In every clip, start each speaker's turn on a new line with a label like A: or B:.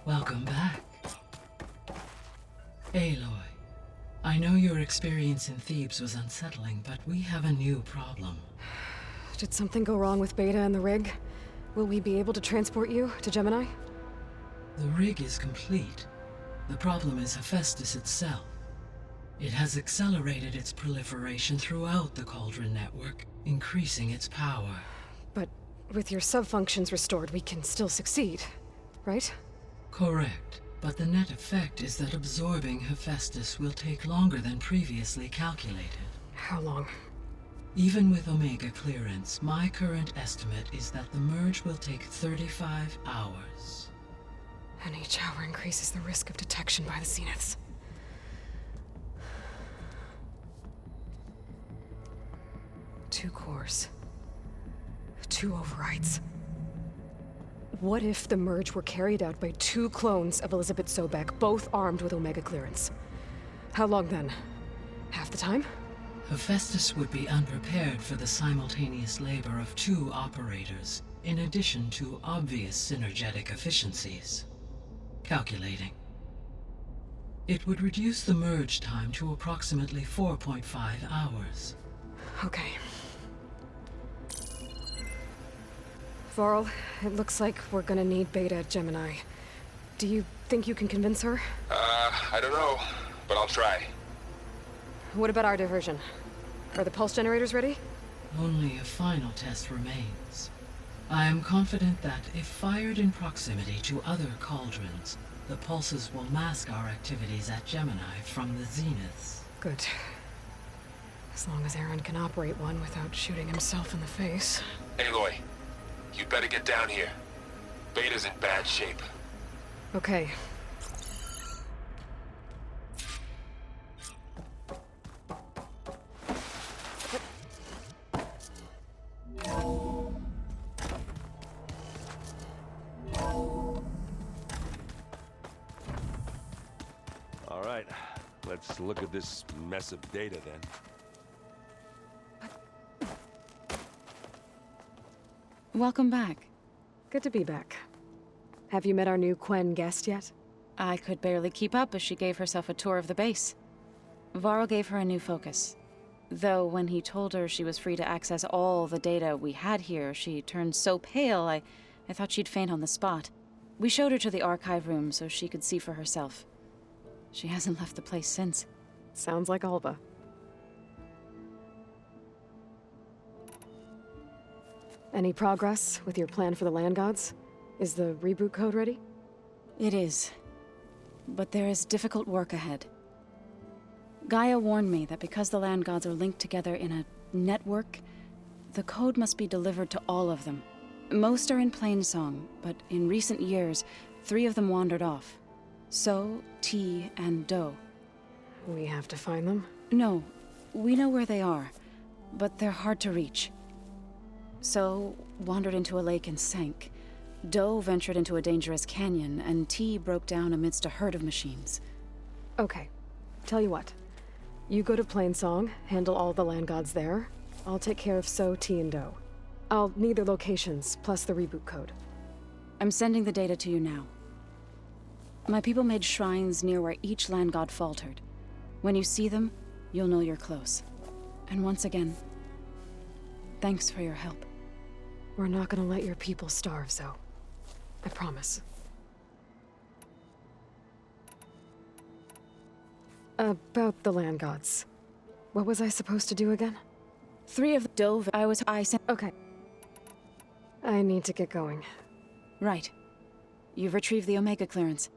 A: Welcome back. Aloy, I know your experience in Thebes was unsettling, but we have a new problem.
B: Did something go wrong with Beta and the rig? Will we be able to transport you to Gemini?
A: The rig is complete. The problem is Hephaestus itself. It has accelerated its proliferation throughout the Cauldron network, increasing its power.
B: But with your sub-functions restored, we can still succeed, right?
A: Correct, but the net effect is that absorbing Hephaestus will take longer than previously calculated.
B: How long?
A: Even with Omega clearance, my current estimate is that the merge will take 35 hours.
B: And each hour increases the risk of detection by the Zeniths. Two cores. Two overrides. What if the merge were carried out by two clones of Elizabeth Sobek, both armed with Omega clearance? How long then? Half the time?
A: Hephaestus would be unprepared for the simultaneous labor of two operators, in addition to obvious synergetic efficiencies. Calculating. It would reduce the merge time to approximately 4.5 hours.
B: Okay. Varl, it looks like we're gonna need Beta at Gemini. Do you think you can convince her?
C: I don't know, but I'll try.
B: What about our diversion? Are the pulse generators ready?
A: Only a final test remains. I am confident that if fired in proximity to other cauldrons, the pulses will mask our activities at Gemini from the Zeniths.
B: Good. As long as Aaron can operate one without shooting himself in the face.
C: Aloy, you better get down here. Beta's in bad shape.
B: Okay.
D: All right, let's look at this mess of data then.
E: Welcome back.
B: Good to be back. Have you met our new Quen guest yet?
E: I could barely keep up as she gave herself a tour of the base. Varl gave her a new focus. Though when he told her she was free to access all the data we had here, she turned so pale I thought she'd faint on the spot. We showed her to the archive room so she could see for herself. She hasn't left the place since.
B: Sounds like Alva. Any progress with your plan for the land gods? Is the reboot code ready?
E: It is. But there is difficult work ahead. Gaia warned me that because the land gods are linked together in a network, the code must be delivered to all of them. Most are in plainsong, but in recent years, 3 of them wandered off. So, T, and Do.
B: We have to find them?
E: No, we know where they are, but they're hard to reach. So, wandered into a lake and sank. Do ventured into a dangerous canyon, and T broke down amidst a herd of machines.
B: Okay. Tell you what. You go to Plainsong, handle all the land gods there. I'll take care of So, T, and Do. I'll need their locations, plus the reboot code.
E: I'm sending the data to you now. My people made shrines near where each land god faltered. When you see them, you'll know you're close. And once again, thanks for your help.
B: We're not gonna let your people starve, Zo. I promise. About the land gods. What was I supposed to do again?
E: 3 of the Dove I sent.
B: Okay. I need to get going.
E: Right. You've retrieved the Omega clearance.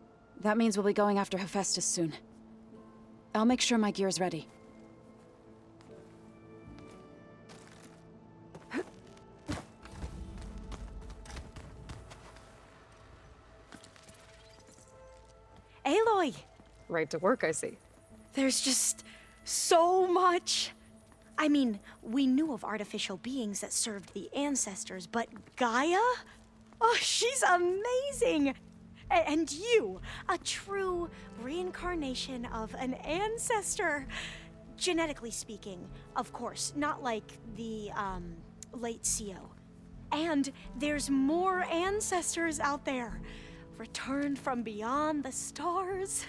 E: That means we'll be going after Hephaestus soon. I'll make sure my gear's ready.
F: Aloy!
B: Right to work, I see.
F: There's just so much. I mean, we knew of artificial beings that served the ancestors, but Gaia? Oh, she's amazing! And you, a true reincarnation of an ancestor. Genetically speaking, of course, not like the, late CO. And there's more ancestors out there. returned from beyond the stars.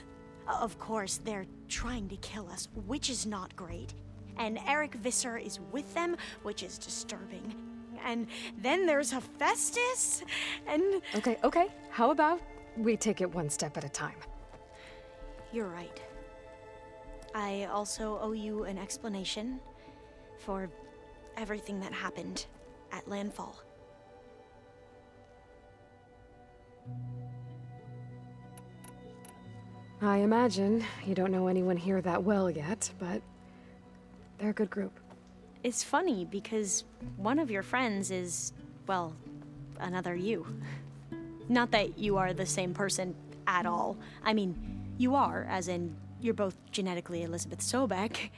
F: Of course, they're trying to kill us, which is not great. And Eric Visser is with them, which is disturbing. And then there's Hephaestus, and...
B: Okay. How about we take it one step at a time?
F: You're right. I also owe you an explanation for everything that happened at Landfall.
B: I imagine you don't know anyone here that well yet, but they're a good group.
F: It's funny because one of your friends is, well, another you. Not that you are the same person at all. I mean, you are, as in, you're both genetically Elizabeth Sobek,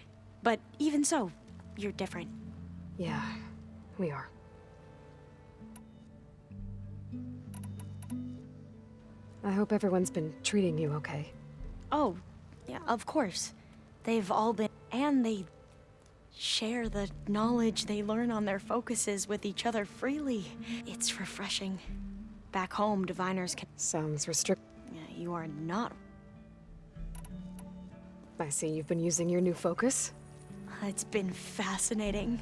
F: but even so, you're different.
B: Yeah, we are. I hope everyone's been treating you okay.
F: Oh, yeah, of course. They've all been, and they share the knowledge they learn on their focuses with each other freely. It's refreshing. Back home, diviners can...
B: Sounds restrict...
F: Yeah, you are not.
B: I see you've been using your new focus.
F: It's been fascinating.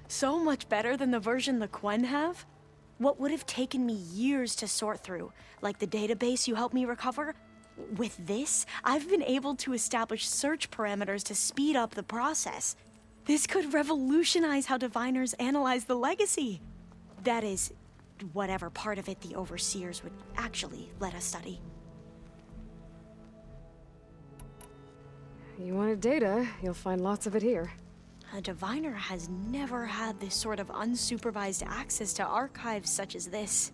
F: So much better than the version the Quen have. What would have taken me years to sort through, like the database you helped me recover, with this, I've been able to establish search parameters to speed up the process. This could revolutionize how diviners analyze the legacy. That is, whatever part of it the overseers would actually let us study.
B: You wanted data, you'll find lots of it here.
F: A diviner has never had this sort of unsupervised access to archives such as this.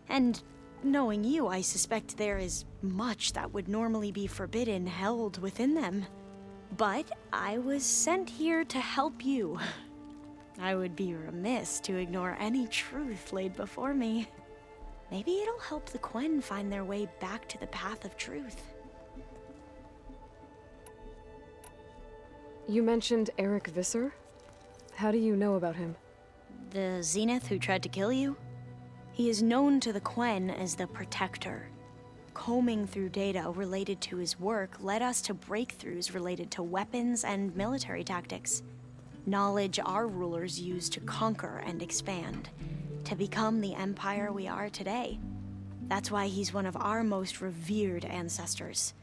F: And knowing you, I suspect there is much that would normally be forbidden held within them. But I was sent here to help you. I would be remiss to ignore any truth laid before me. Maybe it'll help the Quen find their way back to the path of truth.
B: You mentioned Eric Visser? How do you know about him?
F: The Zenith who tried to kill you? He is known to the Quen as the Protector. Combing through data related to his work led us to breakthroughs related to weapons and military tactics. Knowledge our rulers used to conquer and expand, to become the empire we are today. That's why he's one of our most revered ancestors.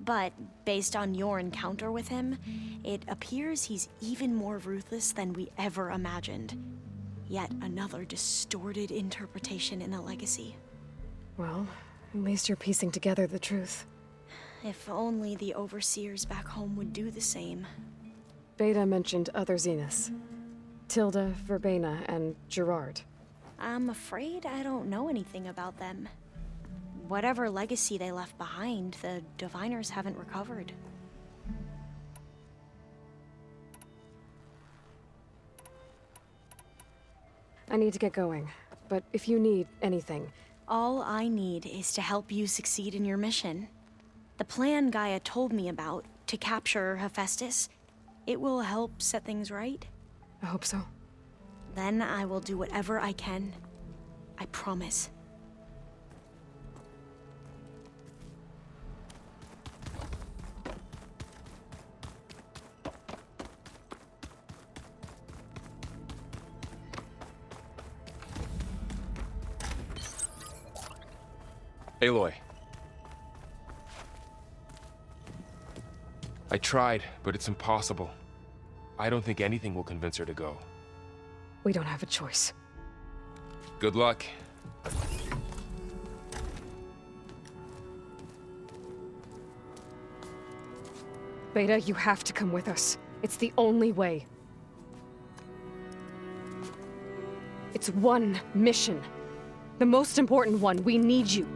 F: But based on your encounter with him, it appears he's even more ruthless than we ever imagined. Yet another distorted interpretation in the legacy.
B: Well, at least you're piecing together the truth.
F: If only the overseers back home would do the same.
B: Beta mentioned other Zeniths. Tilda, Verbena, and Gerard.
F: I'm afraid I don't know anything about them. Whatever legacy they left behind, the diviners haven't recovered.
B: I need to get going, but if you need anything...
F: All I need is to help you succeed in your mission. The plan Gaia told me about, to capture Hephaestus, it will help set things right.
B: I hope so.
F: Then I will do whatever I can. I promise.
C: Aloy. I tried, but it's impossible. I don't think anything will convince her to go.
B: We don't have a choice.
C: Good luck.
B: Beta, you have to come with us. It's the only way. It's one mission. The most important one. We need you.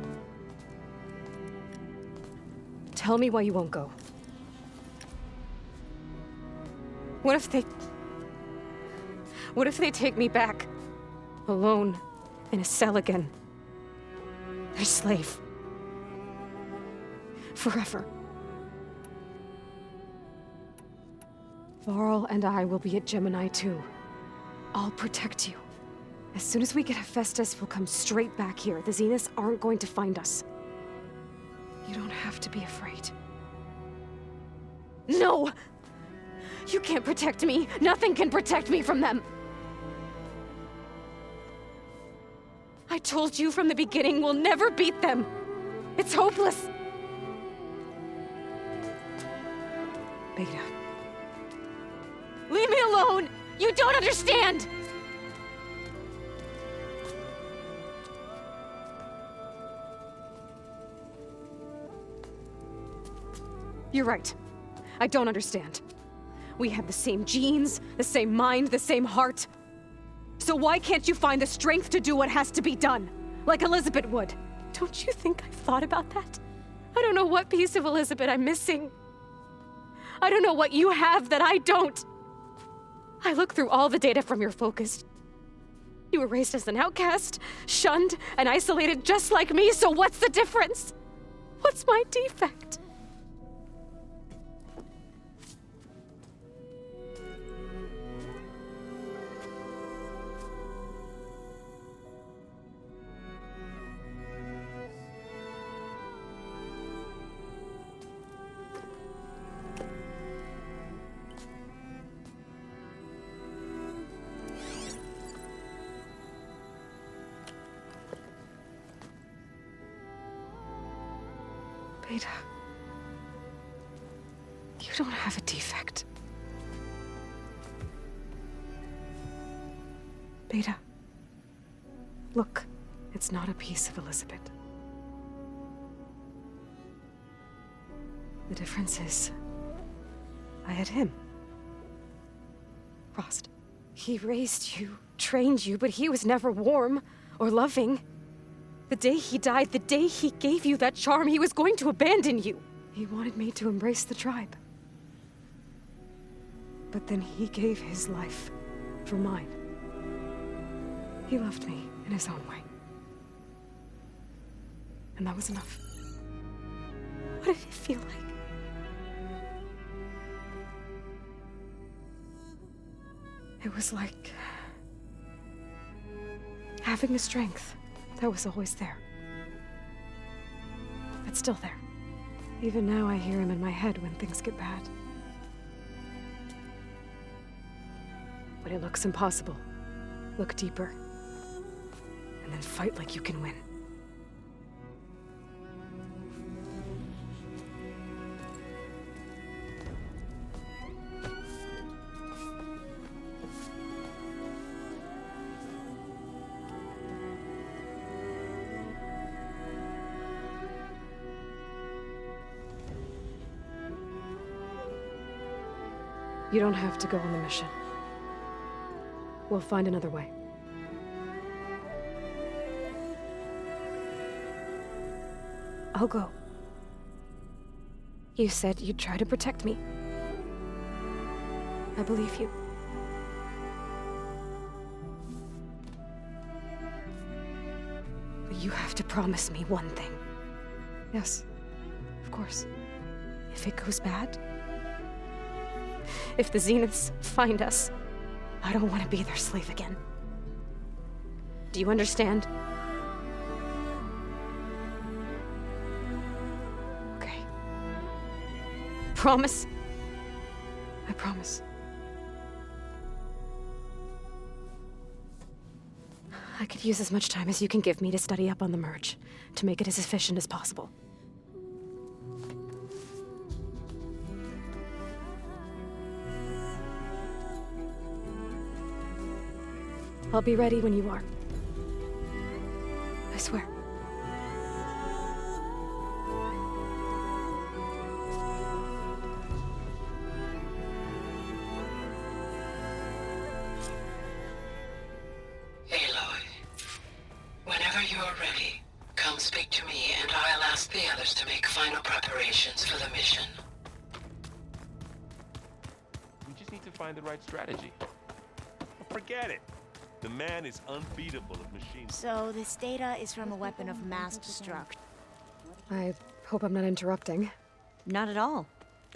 B: Tell me why you won't go. What if they take me back? Alone, in a cell again. A slave. Forever. Varl and I will be at Gemini too. I'll protect you. As soon as we get Hephaestus, we'll come straight back here. The Zeniths aren't going to find us. You don't have to be afraid. No! You can't protect me! Nothing can protect me from them! I told you from the beginning we'll never beat them! It's hopeless! Beta. Leave me alone! You don't understand! You're right. I don't understand. We have the same genes, the same mind, the same heart. So why can't you find the strength to do what has to be done? Like Elizabeth would. Don't you think I've thought about that? I don't know what piece of Elizabeth I'm missing. I don't know what you have that I don't. I look through all the data from your focus. You were raised as an outcast, shunned, and isolated just like me, so what's the difference? What's my defect? Beta, you don't have a defect. Beta, look, it's not a piece of Elizabeth. The difference is, I had him. Frost. He raised you, trained you, but he was never warm or loving. The day he died, the day he gave you that charm, he was going to abandon you. He wanted me to embrace the tribe. But then he gave his life for mine. He loved me in his own way. And that was enough. What did it feel like? It was like having the strength that was always there. It's still there. Even now I hear him in my head when things get bad. When it looks impossible, look deeper. And then fight like you can win. You don't have to go on the mission. We'll find another way. I'll go. You said you'd try to protect me. I believe you. But you have to promise me one thing. Yes, of course. If it goes bad, if the Zeniths find us, I don't want to be their slave again. Do you understand? Okay. Promise? I promise. I could use as much time as you can give me to study up on the merge, to make it as efficient as possible. I'll be ready when you are. I swear.
A: Aloy, whenever you're ready, come speak to me and I'll ask the others to make final preparations for the mission.
D: We just need to find the right strategy. Forget it. The man is unbeatable at machines.
F: So this data is from a weapon of mass destruction.
B: I hope I'm not interrupting.
F: Not at all.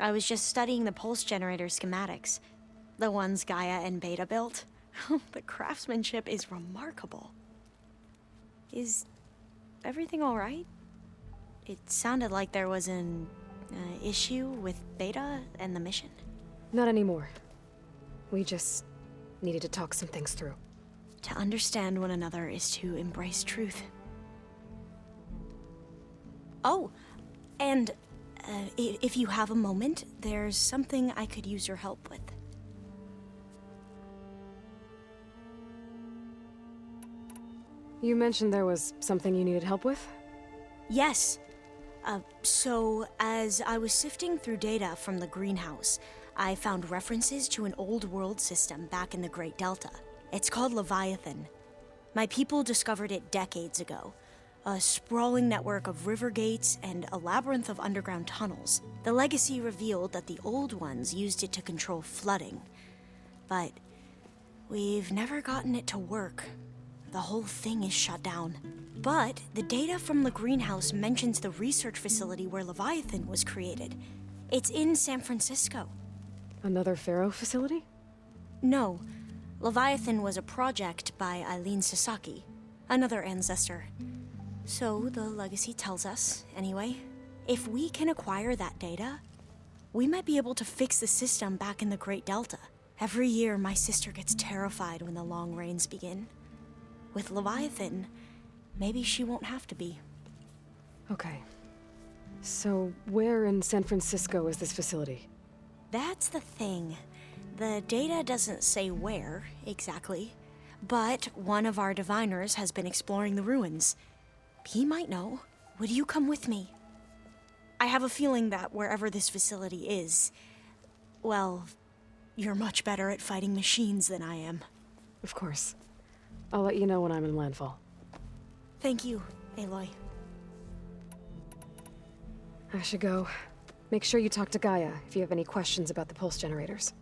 F: I was just studying the pulse generator schematics. The ones Gaia and Beta built. The craftsmanship is remarkable. Is everything all right? It sounded like there was an issue with Beta and the mission.
B: Not anymore. We just needed to talk some things through.
F: To understand one another is to embrace truth. Oh, and if you have a moment, there's something I could use your help with.
B: You mentioned there was something you needed help with?
F: Yes. So, as I was sifting through data from the greenhouse, I found references to an old world system back in the Great Delta. It's called Leviathan. My people discovered it decades ago. A sprawling network of river gates and a labyrinth of underground tunnels. The legacy revealed that the old ones used it to control flooding. But we've never gotten it to work. The whole thing is shut down. But the data from the greenhouse mentions the research facility where Leviathan was created. It's in San Francisco.
B: Another Pharaoh facility?
F: No. Leviathan was a project by Eileen Sasaki, another ancestor. So the legacy tells us, anyway, if we can acquire that data, we might be able to fix the system back in the Great Delta. Every year, my sister gets terrified when the long rains begin. With Leviathan, maybe she won't have to be.
B: Okay. So, where in San Francisco is this facility?
F: That's the thing. The data doesn't say where, exactly. But one of our diviners has been exploring the ruins. He might know. Would you come with me? I have a feeling that wherever this facility is, well, you're much better at fighting machines than I am.
B: Of course. I'll let you know when I'm in landfall.
F: Thank you, Aloy.
B: I should go. Make sure you talk to Gaia if you have any questions about the pulse generators.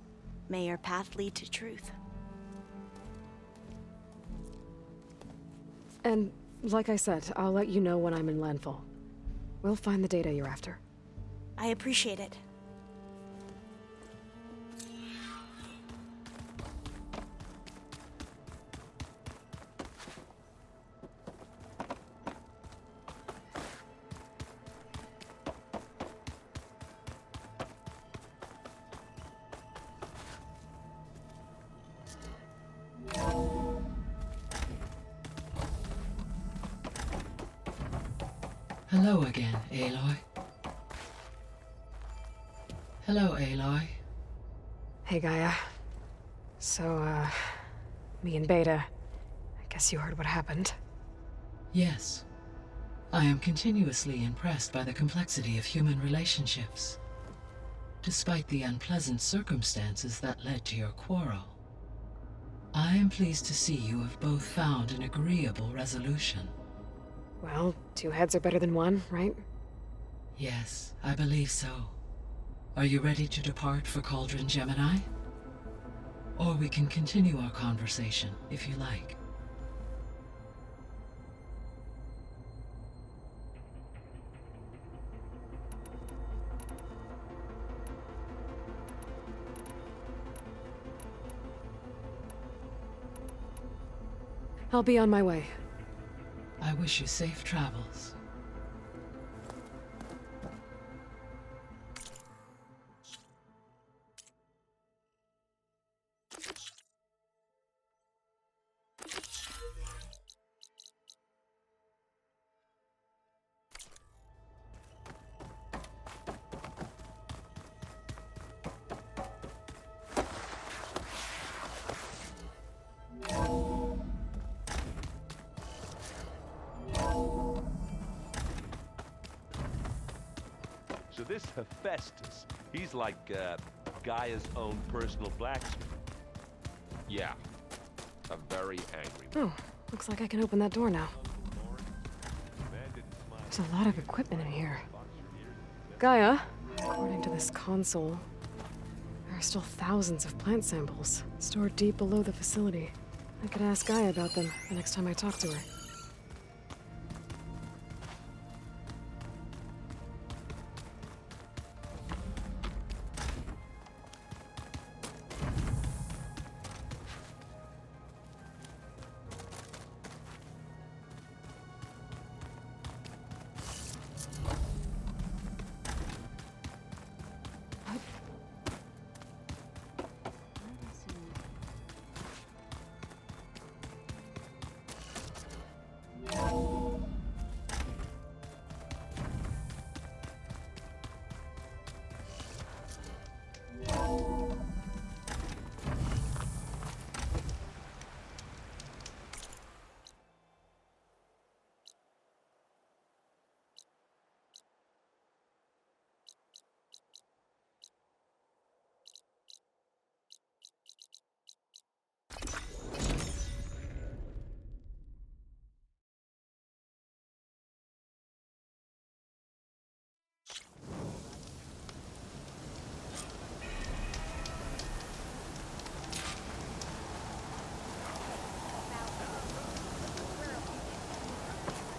F: May your path lead to truth.
B: And, like I said, I'll let you know when I'm in landfall. We'll find the data you're after.
F: I appreciate it.
A: Hello again, Aloy. Hello, Aloy.
B: Hey, Gaia. So, me and Beta, I guess you heard what happened.
A: Yes. I am continuously impressed by the complexity of human relationships. Despite the unpleasant circumstances that led to your quarrel, I am pleased to see you have both found an agreeable resolution.
B: Well, two heads are better than one, right?
A: Yes, I believe so. Are you ready to depart for Cauldron Gemini? Or we can continue our conversation, if you like.
B: I'll be on my way.
A: I wish you safe travels.
D: So this Hephaestus, he's like Gaia's own personal blacksmith. Yeah, a very angry one.
B: Oh, looks like I can open that door now. There's a lot of equipment in here. Gaia, according to this console, there are still thousands of plant samples stored deep below the facility. I could ask Gaia about them the next time I talk to her.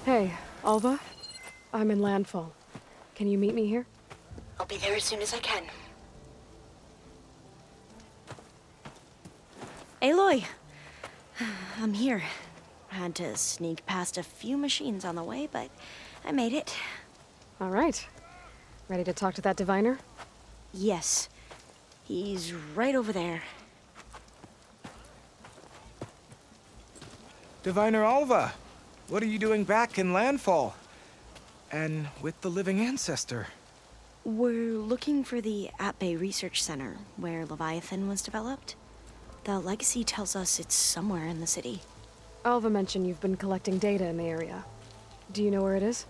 B: Hey, Alva. I'm in landfall. Can you meet me here?
F: I'll be there as soon as I can. Aloy! I'm here. Had to sneak past a few machines on the way, but I made it.
B: All right. Ready to talk to that diviner?
F: Yes. He's right over there.
G: Diviner Alva, what are you doing back in Landfall? And with the living ancestor?
F: We're looking for the At-Bay Research Center, where Leviathan was developed. The legacy tells us it's somewhere in the city.
B: Alva mentioned you've been collecting data in the area. Do you know where it is?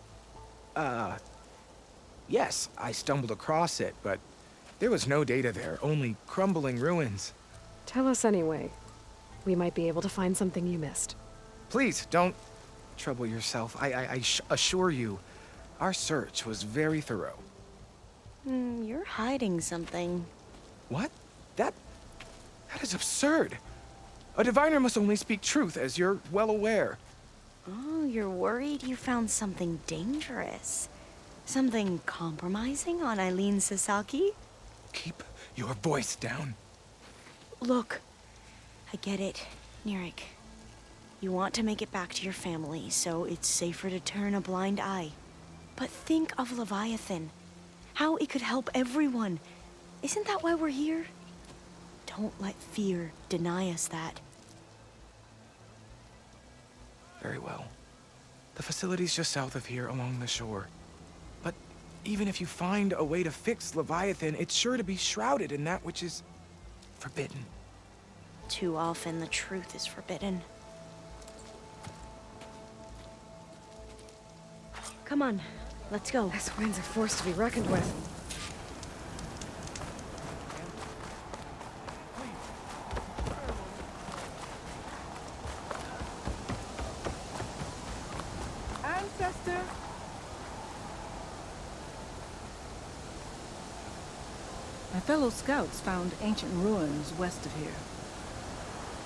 G: Yes, I stumbled across it, but there was no data there, only crumbling ruins.
B: Tell us anyway. We might be able to find something you missed.
G: Please, don't trouble yourself. I assure you, our search was very thorough.
F: You're hiding something.
G: What? That is absurd. A diviner must only speak truth, as you're well aware.
F: Oh, you're worried you found something dangerous? Something compromising on Eileen Sasaki?
G: Keep your voice down.
F: Look, I get it, Nirik. You want to make it back to your family, so it's safer to turn a blind eye. But think of Leviathan. How it could help everyone. Isn't that why we're here? Don't let fear deny us that.
G: Very well. The facility's just south of here, along the shore. But even if you find a way to fix Leviathan, it's sure to be shrouded in that which is forbidden.
F: Too often the truth is forbidden. Come on, let's go.
B: This wind's a force to be reckoned with.
H: Ancestor! My fellow scouts found ancient ruins west of here.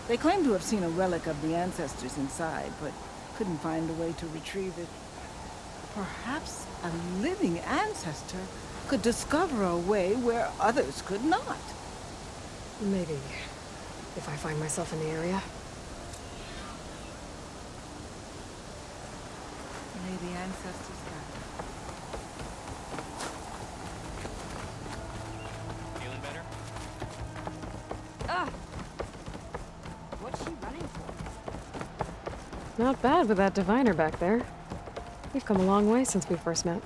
H: They claim to have seen a relic of the ancestors inside, but couldn't find a way to retrieve it. Perhaps a living ancestor could discover a way where others could not.
B: Maybe. If I find myself in the area.
H: May the ancestors guide.
I: Feeling better?
H: What's she running for?
B: Not bad with that diviner back there. We've come a long way since we first met.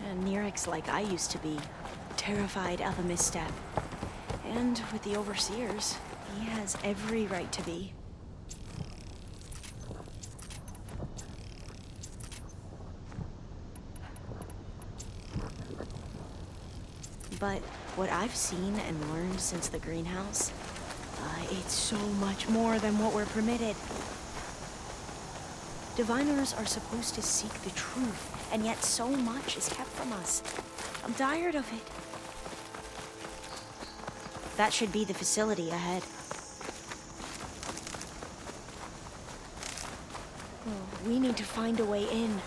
F: And Nirik's like I used to be, terrified of a misstep. And with the overseers, he has every right to be. But what I've seen and learned since the greenhouse, it's so much more than what we're permitted. Diviners are supposed to seek the truth, and yet so much is kept from us. I'm tired of it. That should be the facility ahead. Oh, we need to find a way in.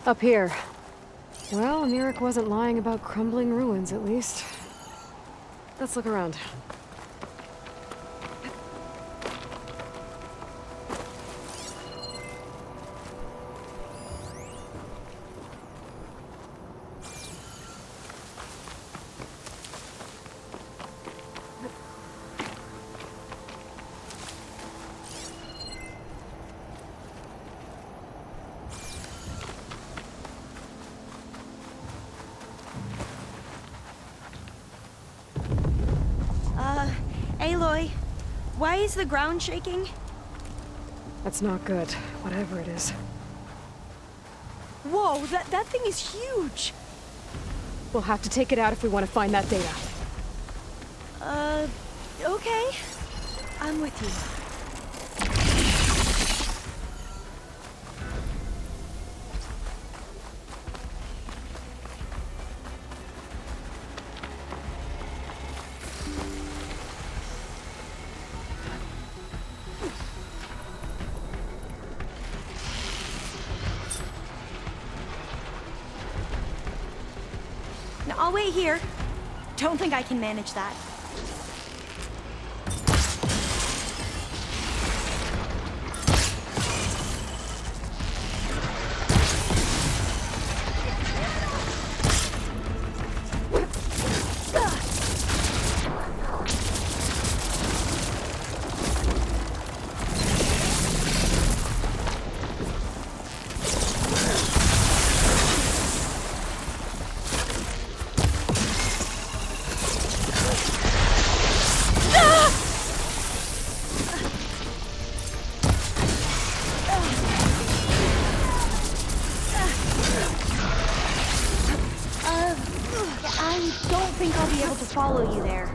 B: Up here. Well, Nirik wasn't lying about crumbling ruins, at least. Let's look around.
F: Aloy, why is the ground shaking?
B: That's not good, whatever it is.
F: Whoa, that thing is huge!
B: We'll have to take it out if we want to find that data.
F: Okay. I'm with you. I'll wait here. Don't think I can manage that. Follow you there.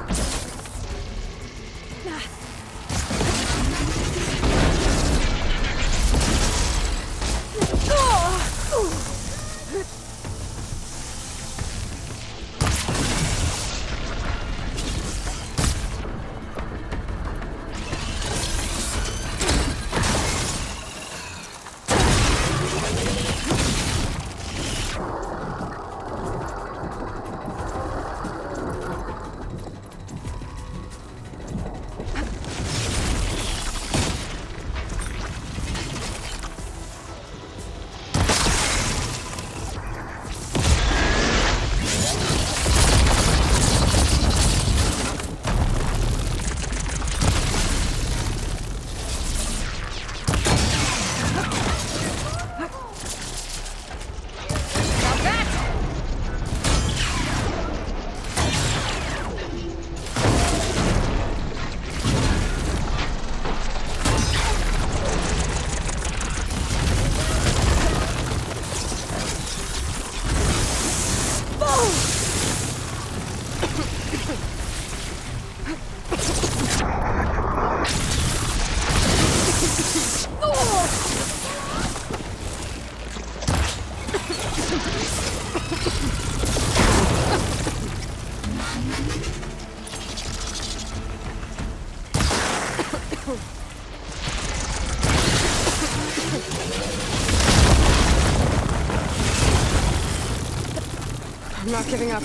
B: I'm not giving up.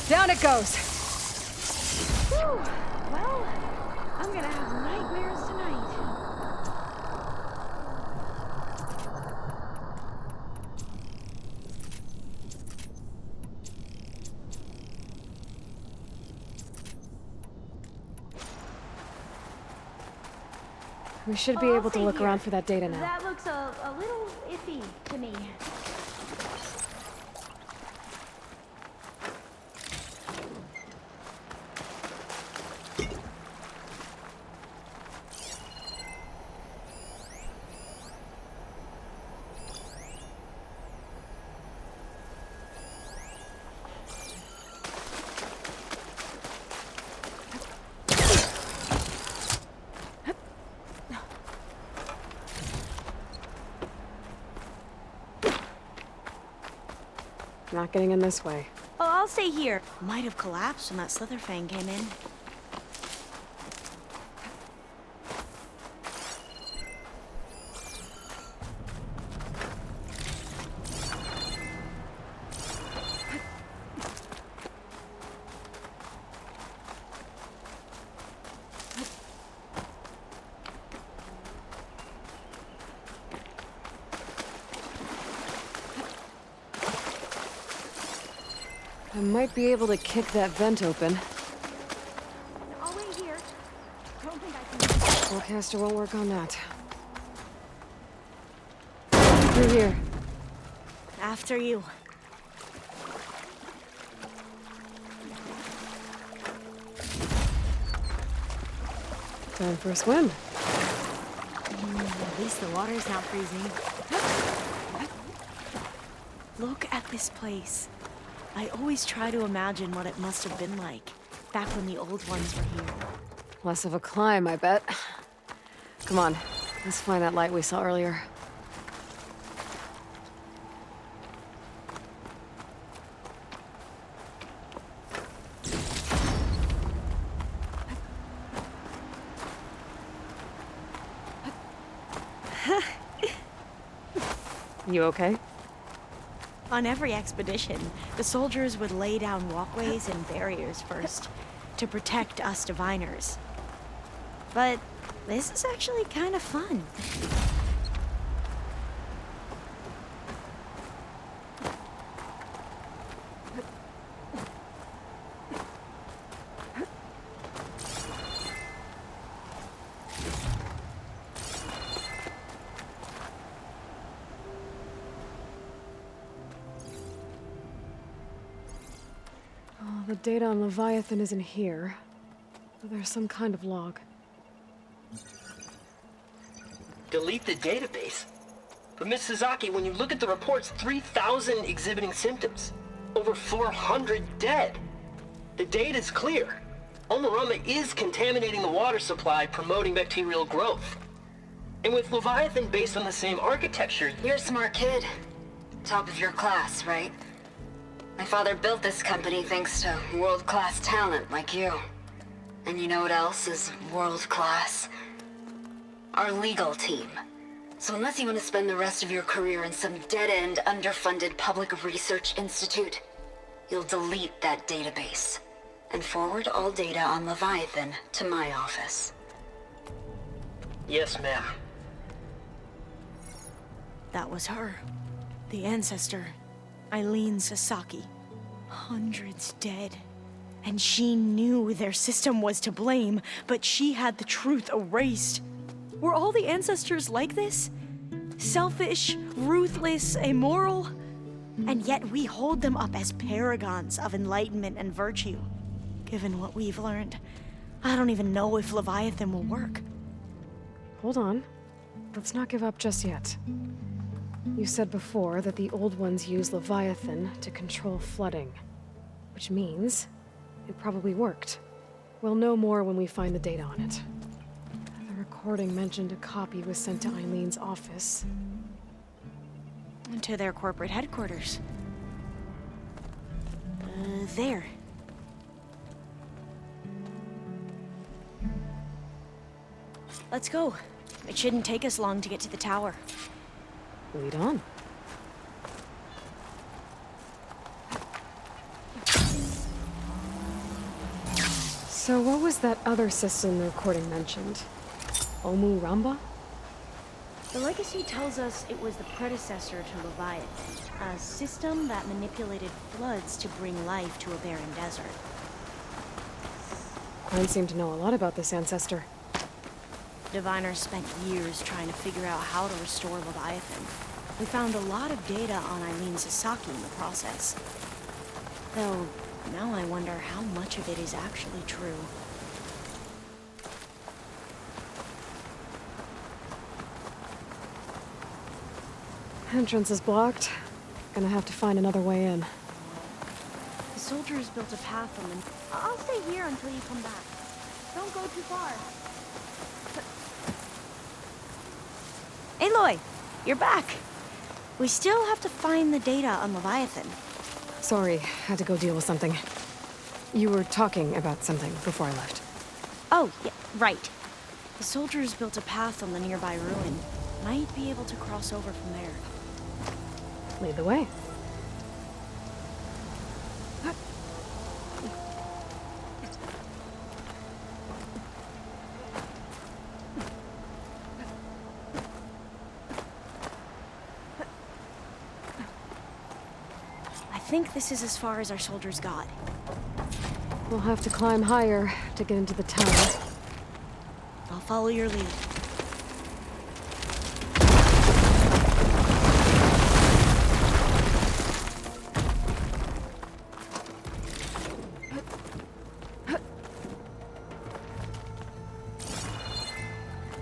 B: Down it goes.
F: Whew. Well, I'm gonna have nightmares tonight.
B: We should be able to look around for that data now.
F: That looks a little iffy to me.
B: Not getting in this way.
F: Oh, I'll stay here. Might have collapsed when that Slitherfang came in.
B: I might be able to kick that vent open.
F: I'll wait here. Don't think I
B: Spellcaster won't work on that. Through here.
F: After you.
B: Time for a swim.
F: At least the water's not freezing. Look at this place. I always try to imagine what it must have been like, back when the old ones were here.
B: Less of a climb, I bet. Come on, let's find that light we saw earlier. You okay?
F: On every expedition, the soldiers would lay down walkways and barriers first, to protect us diviners. But this is actually kind of fun.
B: The data on Leviathan isn't here. There's some kind of log.
I: Delete the database? But Miss Sasaki, when you look at the reports, 3,000 exhibiting symptoms. Over 400 dead. The data's clear. Omarama is contaminating the water supply, promoting bacterial growth. And with Leviathan based on the same architecture...
J: You're a smart kid. Top of your class, right? My father built this company thanks to world-class talent like you. And you know what else is world-class? Our legal team. So unless you want to spend the rest of your career in some dead-end, underfunded public research institute, you'll delete that database and forward all data on Leviathan to my office.
I: Yes, ma'am.
F: That was her. The ancestor. Eileen Sasaki. Hundreds dead. And she knew their system was to blame, but she had the truth erased. Were all the ancestors like this? Selfish, ruthless, immoral? And yet we hold them up as paragons of enlightenment and virtue. Given what we've learned, I don't even know if Leviathan will work.
B: Hold on. Let's not give up just yet. You said before that the old ones use Leviathan to control flooding. Which means it probably worked. We'll know more when we find the data on it. The recording mentioned a copy was sent to Eileen's office.
F: And to their corporate headquarters. There. Let's go. It shouldn't take us long to get to the tower.
B: Lead on. So what was that other system the recording mentioned? Omu Ramba?
F: The legacy tells us it was the predecessor to Leviathan, a system that manipulated floods to bring life to a barren desert.
B: Klein seemed to know a lot about this ancestor.
F: Diviners spent years trying to figure out how to restore Leviathan. We found a lot of data on Eileen Sasaki in the process. Though, now I wonder how much of it is actually true.
B: Entrance is blocked. Gonna have to find another way in.
F: The soldiers built a path on them. I'll stay here until you come back. Don't go too far. Aloy, you're back. We still have to find the data on Leviathan.
B: Sorry, had to go deal with something. You were talking about something before I left.
F: Oh, yeah, right. The soldiers built a path on the nearby ruin. Might be able to cross over from there.
B: Lead the way.
F: I think this is as far as our soldiers got.
B: We'll have to climb higher to get into the tower.
F: I'll follow your lead.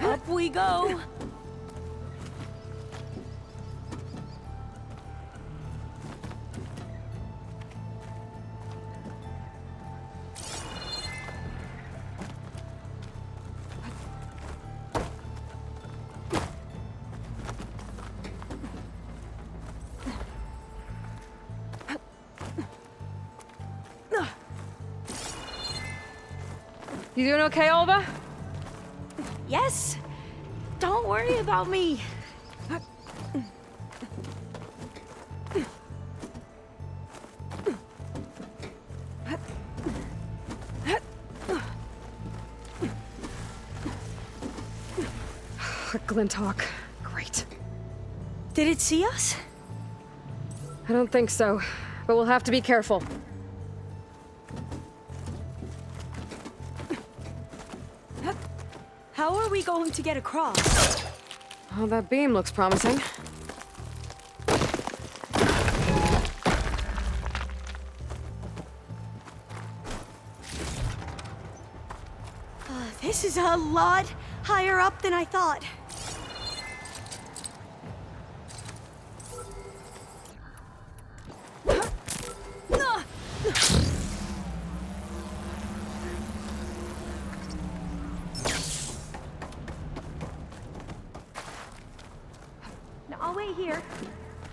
F: Up we go!
B: You doing okay, Alva?
F: Yes! Don't worry about me!
B: Glinthawk. Great.
F: Did it see us?
B: I don't think so, but we'll have to be careful.
F: How are we going to get across?
B: Oh, that beam looks promising.
F: This is a lot higher up than I thought. Now, I'll wait here.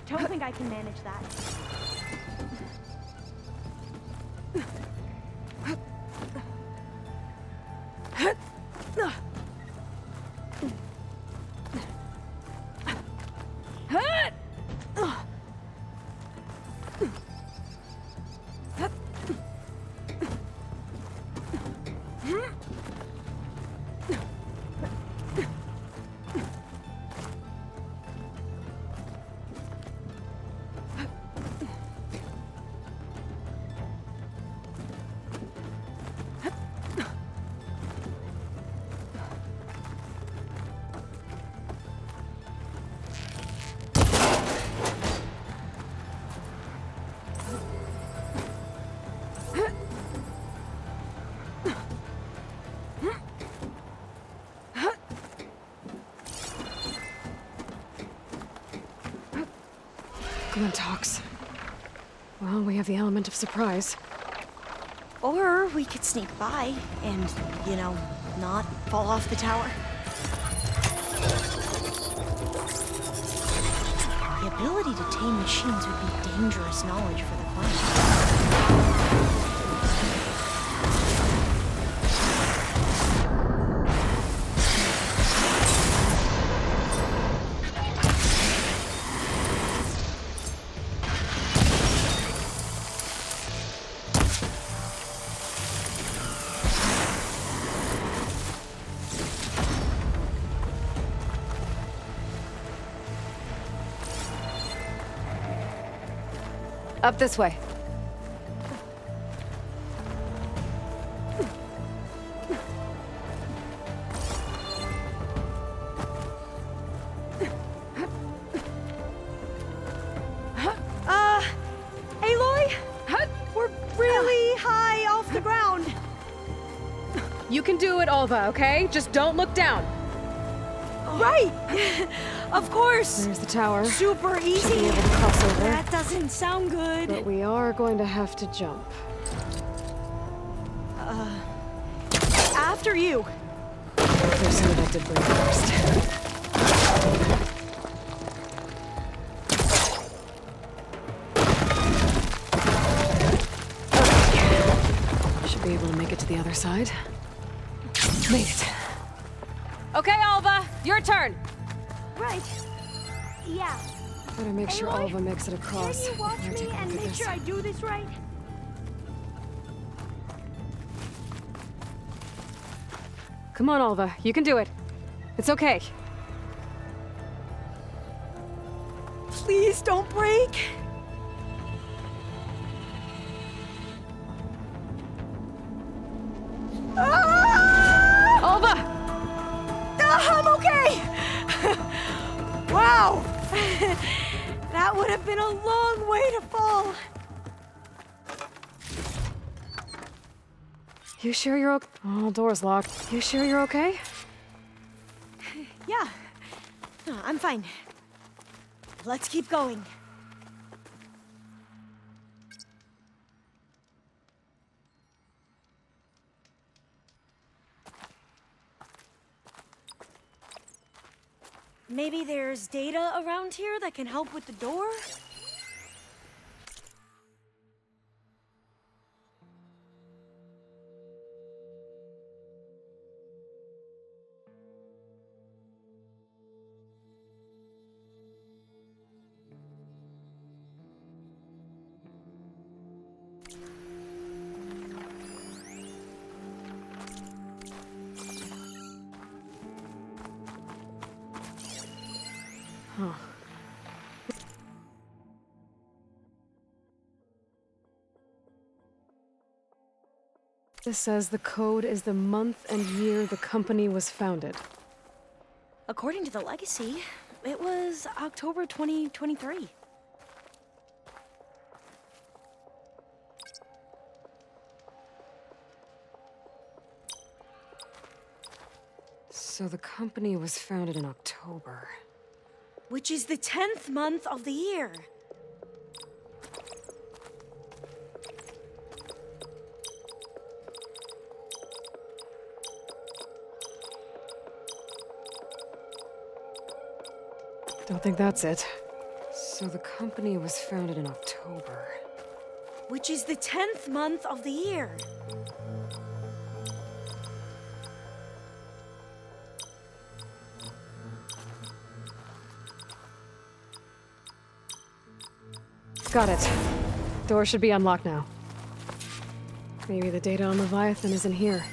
F: Don't think I can manage that.
B: Glinthawks. Well, we have the element of surprise.
F: Or we could sneak by and, you know, not fall off the tower. The ability to tame machines would be dangerous knowledge for the Quantum.
B: Up this way.
F: Aloy? We're really high off the ground.
B: You can do it, Alva, okay? Just don't look down.
F: Right! Of course!
B: There's the tower.
F: Super easy!
B: Should be able to cross over.
F: That doesn't sound good.
B: But we are going to have to jump.
F: After you.
B: Clear some of that debris first. Okay. Should be able to make it to the other side. Made it. Okay, Alva, your turn.
F: Right. Yeah.
B: Better make sure
F: Aloy,
B: Alva makes it across.
F: Can you watch
B: Better
F: me
B: take a
F: and
B: look at
F: make
B: this.
F: sure I do this right?
B: Come on, Alva. You can do it. It's okay.
F: Please don't break.
B: Alva!
F: I'm okay! Wow! That would have been a long way to fall.
B: You sure you're okay? Oh, door's locked. You sure you're okay?
F: Yeah. No, I'm fine. Let's keep going. Maybe there's data around here that can help with the door?
B: Huh. This says the code is the month and year the company was founded.
F: According to the legacy, it was October 2023.
B: So the company was founded in October.
F: Which is the 10th month of the year.
B: Don't think that's it. So the company was founded in October.
F: Which is the 10th month of the year.
B: Got it. Door should be unlocked now. Maybe the data on Leviathan isn't here.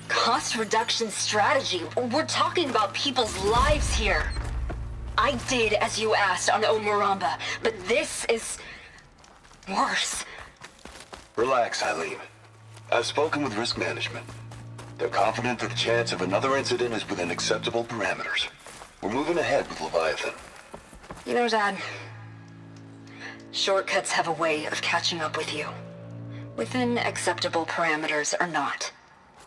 J: Cost reduction strategy? We're talking about people's lives here. I did as you asked on Omuramba, but this is worse.
K: Relax, Eileen. I've spoken with risk management. They're confident that the chance of another incident is within acceptable parameters. We're moving ahead with Leviathan.
J: You know, Dad, shortcuts have a way of catching up with you. Within acceptable parameters or not.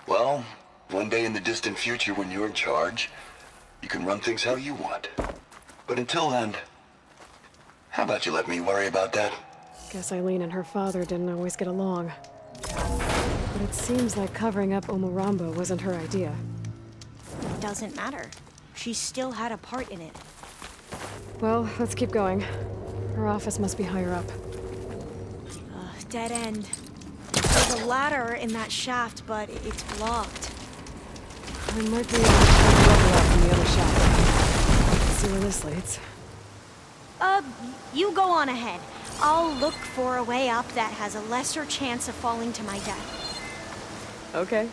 K: Well, one day in the distant future when you're in charge, you can run things how you want. But until then, how about you let me worry about that?
B: Guess Eileen and her father didn't always get along. But it seems like covering up Omuramba wasn't her idea.
F: It doesn't matter. She still had a part in it.
B: Well, let's keep going. Her office must be higher up.
F: Dead end. There's a ladder in that shaft, but it's blocked.
B: I might be able to climb the level up from the other shaft. Let's see where this leads.
F: You go on ahead. I'll look for a way up that has a lesser chance of falling to my death.
B: Okay.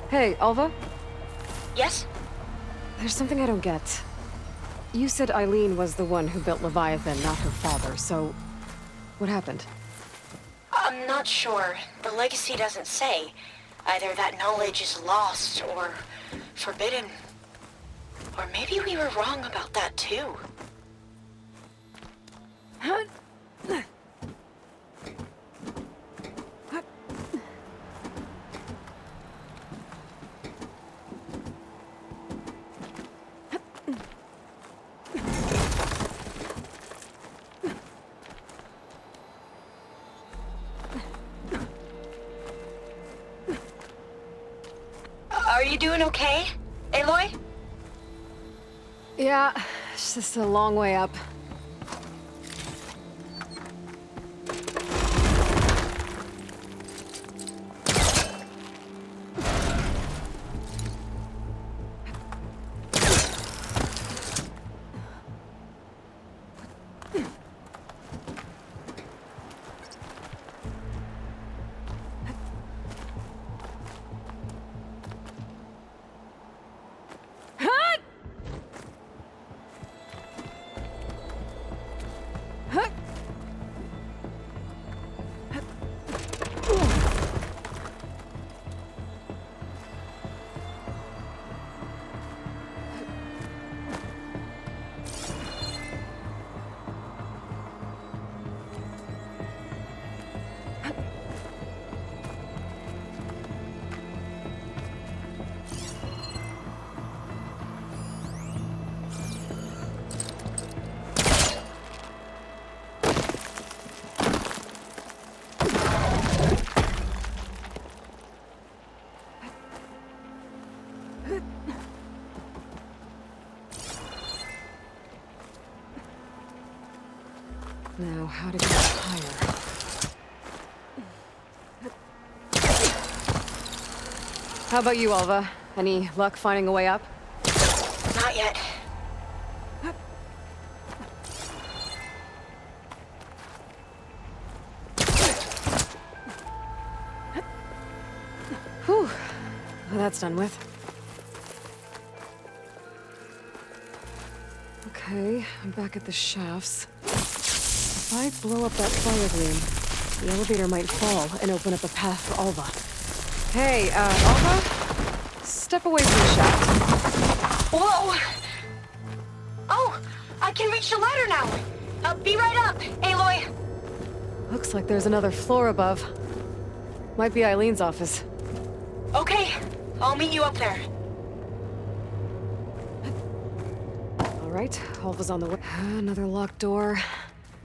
B: Hey, Alva?
J: Yes?
B: There's something I don't get. You said Eileen was the one who built Leviathan, not her father, so... what happened?
F: I'm not sure. The legacy doesn't say. Either that knowledge is lost or forbidden. Or maybe we were wrong about that too. Are you doing okay, Aloy?
B: Yeah, it's just a long way up. Now, how to get higher? How about you, Alva? Any luck finding a way up?
F: Not yet.
B: Whew. Well, that's done with. Okay, I'm back at the shafts. If I blow up that fire gleam, the elevator might fall and open up a path for Alva. Hey, Alva? Step away from the shaft.
F: Whoa! Oh, I can reach the ladder now. Be right up, Aloy.
B: Looks like there's another floor above. Might be Eileen's office.
F: Okay, I'll meet you up there.
B: All right, Alva's on the way. Another locked door.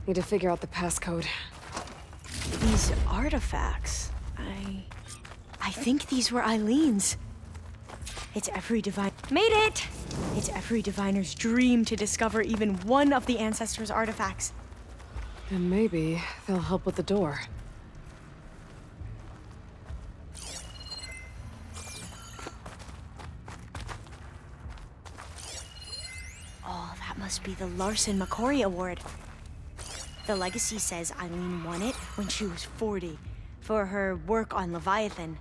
B: Need to figure out the passcode.
F: These artifacts, I think these were Eileen's. It's every divine... Made it! It's every diviner's dream to discover even one of the ancestors' artifacts.
B: And maybe they'll help with the door.
F: Oh, that must be the Larson McCoy Award. The legacy says Eileen won it when she was 40 for her work on Leviathan.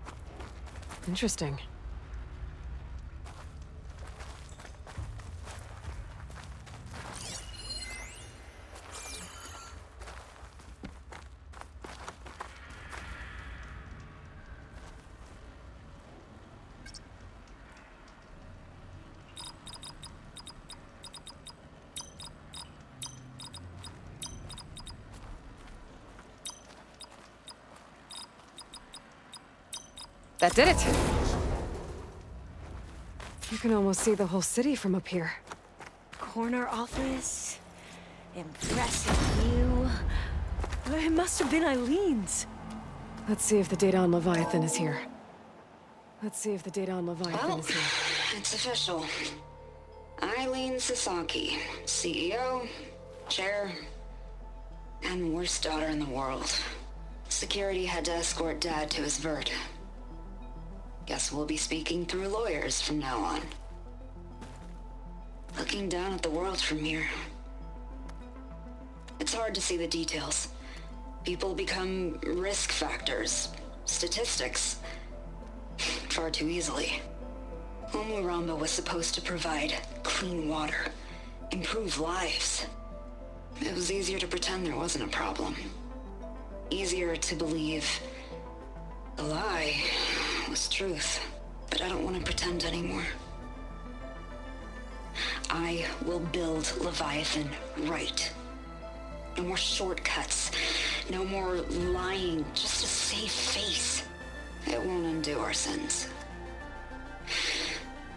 B: Interesting. That did it! You can almost see the whole city from up here.
F: Corner office. Impressive view. It must have been Eileen's.
B: Let's see if the data on Leviathan is here. Let's see if the data on Leviathan
J: Well,
B: is here.
J: it's official. Eileen Sasaki, CEO, chair, and worst daughter in the world. Security had to escort Dad to his vert. Guess we'll be speaking through lawyers from now on. Looking down at the world from here. It's hard to see the details. People become risk factors, statistics, far too easily. Omuramba was supposed to provide clean water, improve lives. It was easier to pretend there wasn't a problem. Easier to believe the lie was truth, but I don't want to pretend anymore. I will build Leviathan right. No more shortcuts, no more lying, just a safe face. It won't undo our sins.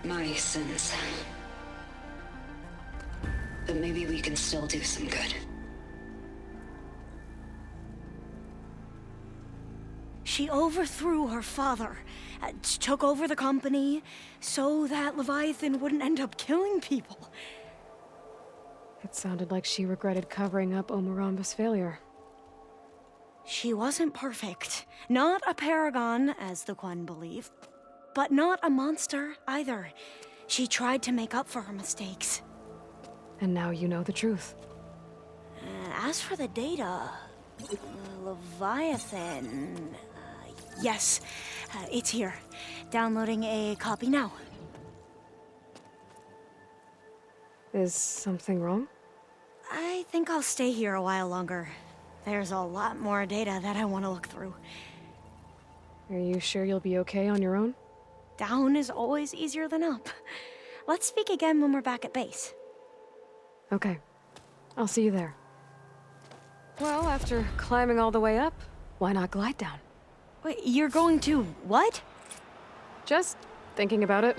J: My sins. But maybe we can still do some good.
F: She overthrew her father took over the company so that Leviathan wouldn't end up killing people.
B: It sounded like she regretted covering up Omoramba's failure.
F: She wasn't perfect. Not a paragon, as the Quan believe, but not a monster either. She tried to make up for her mistakes.
B: And now you know the truth.
F: As for the data, Leviathan... yes, it's here. Downloading a copy now.
B: Is something wrong?
F: I think I'll stay here a while longer. There's a lot more data that I want to look through.
B: Are you sure you'll be okay on your own?
F: Down is always easier than up. Let's speak again when we're back at base.
B: Okay. I'll see you there. Well, after climbing all the way up, why not glide down?
F: Wait, you're going to what?
B: Just thinking about it.